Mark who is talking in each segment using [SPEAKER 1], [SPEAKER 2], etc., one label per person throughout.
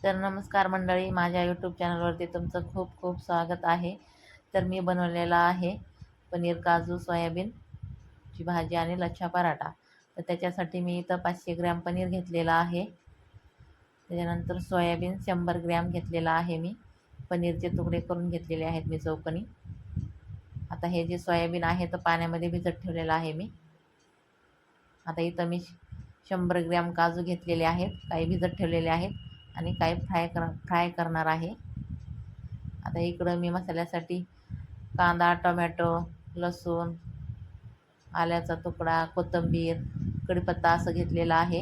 [SPEAKER 1] तर नमस्कार मंडळी, माझ्या यूट्यूब चॅनलवरती तुमचं खूप खूप स्वागत आहे. तर मी बनवलेला आहे पनीर काजू सोयाबीनची भाजी आणि लच्छा पराठा. तर त्याच्यासाठी मी इथं 500 ग्रॅम पनीर घेतलेलं आहे. त्याच्यानंतर सोयाबीन 100 ग्रॅम घेतलेला आहे. मी पनीरचे तुकडे करून घेतलेले आहेत मी चौकोनी. आता हे जे सोयाबीन आहे तर पाण्यामध्ये भिजत ठेवलेलं आहे मी. आता इथं मी 100 ग्रॅम काजू घेतलेले आहेत, काही भिजत ठेवलेले आहेत आणि काही फ्राय करणार आहे. आता इकडं मी मसाल्यासाठी कांदा, टोमॅटो, लसूण, आल्याचा तुकडा, कोथिंबीर, कढीपत्ता असं घेतलेलं आहे.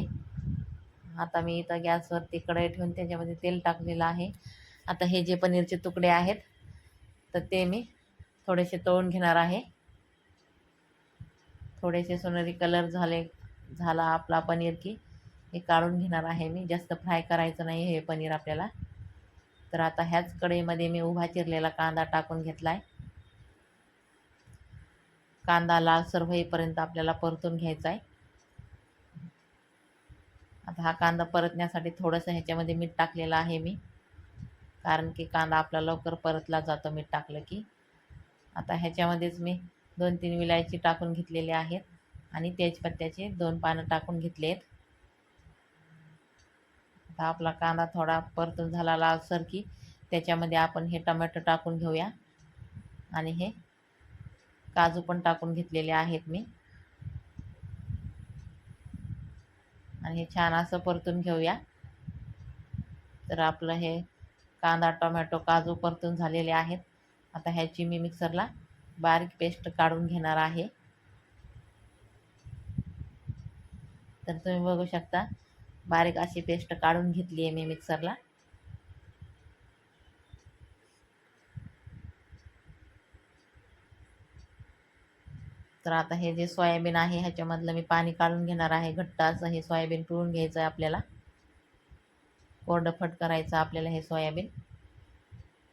[SPEAKER 1] आता मी इथं गॅसवरती कढई ठेवून त्याच्यामध्ये तेल टाकलेलं आहे. आता हे जे पनीरचे तुकडे आहेत तर ते मी थोडेसे तळून घेणार आहे. थोडेसे सोनेरी कलर झाला आपला पनीर की हे काढून घेणार आहे मी. जास्त फ्राय करायचं नाही हे पनीर आपल्याला. तर आता ह्याच कढईमध्ये मी उभा चिरलेला कांदा टाकून घेतला आहे. कांदा लालसर होईपर्यंत आपल्याला परतून घ्यायचा आहे. आता हा कांदा परतण्यासाठी थोडंसं ह्याच्यामध्ये मीठ टाकलेलं आहे मी, कारण की कांदा आपला लवकर परतला जातो मीठ टाकलं की. आता ह्याच्यामध्येच मी 2-3 विलायची टाकून घेतलेले आहेत आणि तेजपत्त्याचे 2 पानं टाकून घेतले आहेत. आता आपला कांदा थोडा परतून झाला लालसर की त्याच्यामध्ये आपण हे टोमॅटो टाकून घेऊया आणि हे काजू पण टाकून घेतलेले आहेत मी आणि हे छान असं परतून घेऊया. तर आपलं हे कांदा, टोमॅटो, काजू परतून झालेले आहेत. आता ह्याची मी मिक्सरला बारीक पेस्ट काढून घेणार आहे. तर तुम्ही बघू शकता बारीक अशी पेस्ट काढून घेतली आहे मी मिक्सरला. तर आता हे जे सोयाबीन आहे ह्याच्यामधलं मी पाणी काढून घेणार आहे. घट्ट असं हे सोयाबीन पिळून घ्यायचं आहे आपल्याला, कोरडंफट करायचं आपल्याला हे सोयाबीन.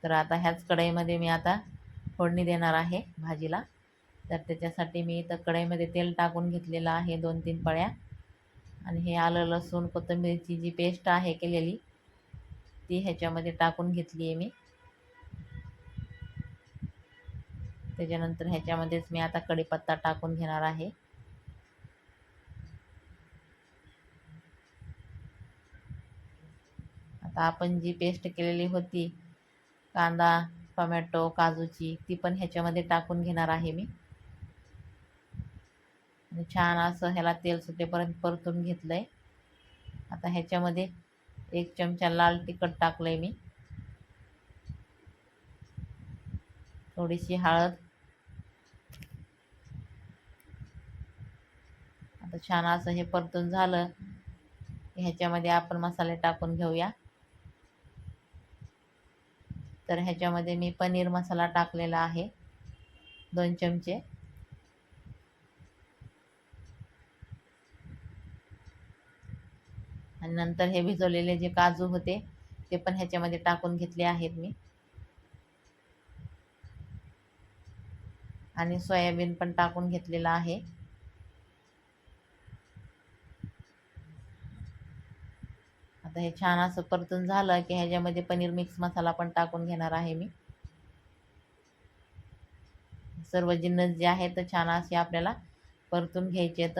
[SPEAKER 1] तर आता ह्याच कढईमध्ये मी आता फोडणी देणार आहे भाजीला. तर त्याच्यासाठी मी इथं कढईमध्ये तेल टाकून घेतलेलं आहे 2-3 पळ्या आणि हे आलं, लसूण, कोथिंबीरची जी पेस्ट आहे केलेली ती ह्याच्यामध्ये टाकून घेतली आहे मी. त्याच्यानंतर ह्याच्यामध्येच मी आता कढीपत्ता टाकून घेणार आहे. आता आपण जी पेस्ट केलेली होती कांदा, टोमॅटो, काजूची, ती पण ह्याच्यामध्ये टाकून घेणार आहे मी आणि छान असं ह्याला तेल सुटेपर्यंत परतून घेतलंय. आता ह्याच्यामध्ये 1 चमचा लाल तिखट टाकलंय मी, थोडीशी हळद. आता छान असं हे परतून झालं ह्याच्यामध्ये आपण मसाले टाकून घेऊया. तर ह्याच्यामध्ये मी पनीर मसाला टाकलेला आहे 2 चमचे. आणि नंतर हे भिजवलेले जे काजू होते ते पण ह्याच्यामध्ये टाकून घेतले आहेत मी आणि सोयाबीन पण टाकून घेतलेला आहे. आता हे छान असं परतून झालं की ह्याच्यामध्ये पनीर मिक्स मसाला पण टाकून घेणार आहे मी. सर्व जिन्नस जे आहेत तर छान असे आपल्याला परतून घ्यायचे आहेत.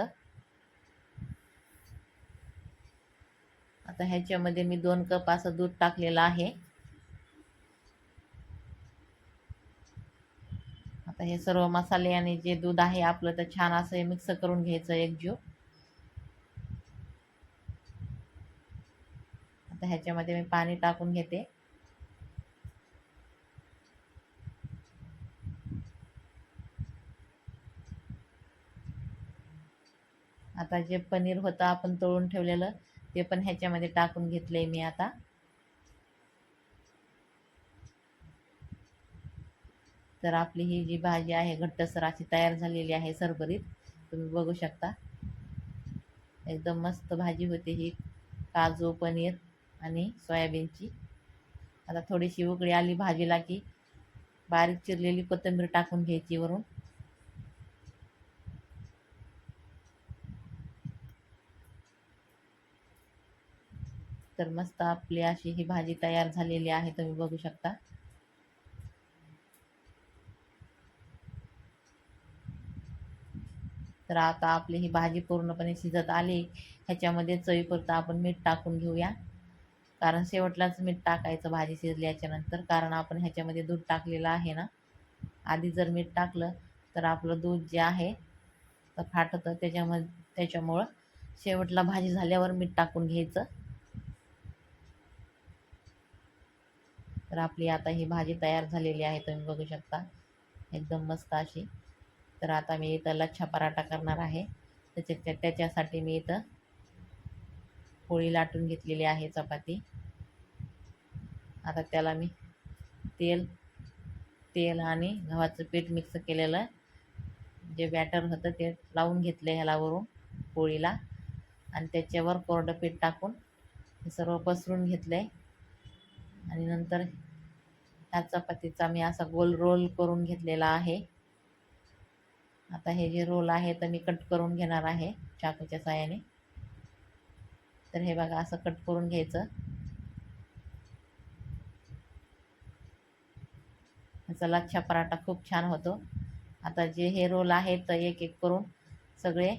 [SPEAKER 1] आता ह्याच्यामध्ये मी 2 कप असं दूध टाकलेलं आहे. आता हे सर्व मसाले आणि जे दूध आहे आपलं तर छान असं मिक्स करून घ्यायचं एकजीव. आता ह्याच्यामध्ये मी पाणी टाकून घेते. आता जे पनीर होतं आपण तळून ठेवलेलं ते पण ह्याच्यामध्ये टाकून घेतलंय मी आता. तर आपली ही जी भाजी आहे घट्टसर अशी तयार झालेली आहे, सरभरीत. तुम्ही बघू शकता एकदम मस्त भाजी होते ही काजू, पनीर आणि सोयाबीनची. आता थोडीशी उकळी आली भाजीला की बारीक चिरलेली कोथिंबीर टाकून घ्यायची वरून. तर मस्त आपली अशी ही भाजी तयार झालेली आहे, तुम्ही बघू शकता. तर आता आपली ही भाजी पूर्णपणे शिजत आली. ह्याच्यामध्ये चवीपुरतं आपण मीठ टाकून घेऊया, कारण शेवटलाच मीठ टाकायचं भाजी शिजल्याच्या नंतर, कारण आपण ह्याच्यामध्ये दूध टाकलेलं आहे ना. आधी जर मीठ टाकलं तर आपलं दूध जे आहे तर फाटतं, त्याच्यामुळं शेवटला भाजी झाल्यावर मीठ टाकून घ्यायचं. तर आपली आता ही भाजी तयार झालेली आहे, तुम्ही बघू शकता, एकदम मस्त अशी. तर आता मी इथं लच्छा पराठा करणार आहे. त्याच्यासाठी मी इथं पोळी लाटून घेतलेली आहे, चपाती. आता त्याला मी तेल तेल आणि गव्हाचं पीठ मिक्स केलेलं जे बॅटर होतं ते लावून घेतलं ह्याला वरून पोळीला, आणि त्याच्यावर कोरडं पीठ टाकून हे सर्व पसरून घेतलं आहे. आणि नंतर ह्या चपातीचा मी असा गोल रोल करून घेतलेला आहे. आता हे जे रोल आहे तर मी कट करून घेणार आहे चाकूच्या साहाय्याने. तर हे बघा, असं कट करून घ्यायचं. ह्याचा लच्छा पराठा खूप छान होतो. आता जे हे रोल आहेत तर एक एक करून सगळे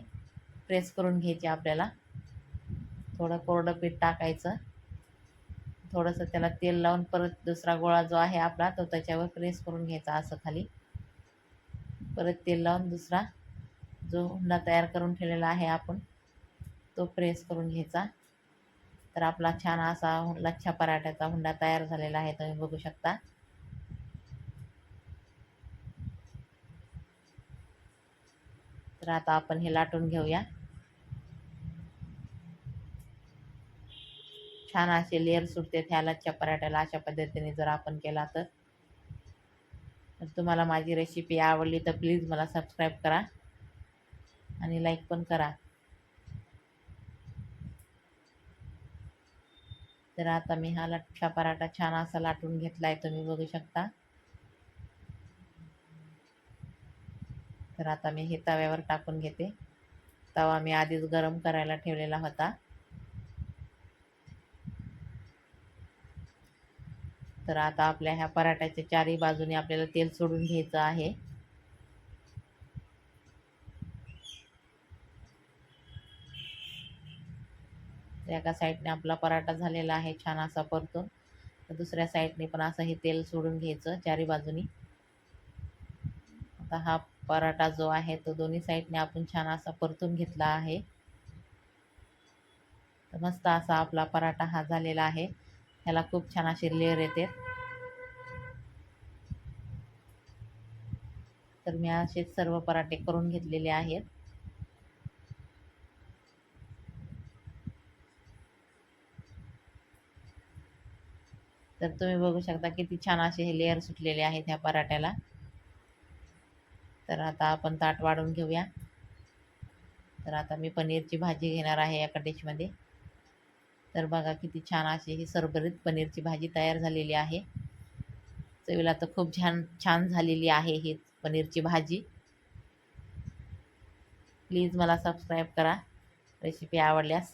[SPEAKER 1] प्रेस करून घ्यायचे आपल्याला. थोडं कोरडं पीठ टाकायचं, थोडंसं त्याला तेल लावून परत दुसरा गोळा जो आहे आपला तो त्याच्यावर प्रेस करून घ्यायचा असं खाली. परत तेल लावून दुसरा जो हुंडा तयार करून ठेवलेला आहे आपण तो प्रेस करून घ्यायचा. तर आपला छान असा लच्छा पराठ्याचा हुंडा तयार झालेला आहे, तुम्ही बघू शकता. तर आता आपण हे लाटून घेऊया. छान असे लेअर सुटते ह्या लच्छा पराठ्याला अशा पद्धतीने जर आपण केला तर. तुम्हाला माझी रेसिपी आवडली तर प्लीज मला सबस्क्राईब करा आणि लाईक पण करा. तर आता मी हा लच्छा पराठा छान असा लाटून घेतला आहे, तुम्ही बघू शकता. तर आता मी हे तव्यावर टाकून घेते. तवा मी आधीच गरम करायला ठेवलेला होता. तर आता आपल्या ह्या पराठ्याच्या चारही बाजूने आपल्याला तेल सोडून घ्यायचं आहे. एका साईडने आपला पराठा झालेला आहे छान असा परतून, तर दुसऱ्या साईडने पण असं हे तेल सोडून घ्यायचं चारी बाजूनी. आता हा पराठा जो आहे तो दोन्ही साईडने आपण छान असा परतून घेतला आहे. तर मस्त असा आपला पराठा हा झालेला आहे. ह्याला खूप छान असे लेअर येते. तर मी असेच सर्व पराठे करून घेतलेले आहेत. तर तुम्ही बघू शकता किती छान असे हे लेअर सुटलेले आहेत ह्या पराठ्याला. तर आता आपण ताट वाढून घेऊया. तर आता मी पनीरची भाजी घेणार आहे एका डिशमध्ये. तर बघा किती छान अशी ही सरभरीत पनीरची भाजी तयार झालेली आहे. चवीला तर खूप छान छान झालेली आहे ही पनीरची भाजी. प्लीज मला सबस्क्राईब करा रेसिपी आवडल्यास.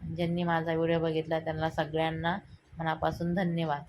[SPEAKER 1] ज्यांनी माझा व्हिडिओ बघितला त्यांना सगळ्यांना मनापासून धन्यवाद.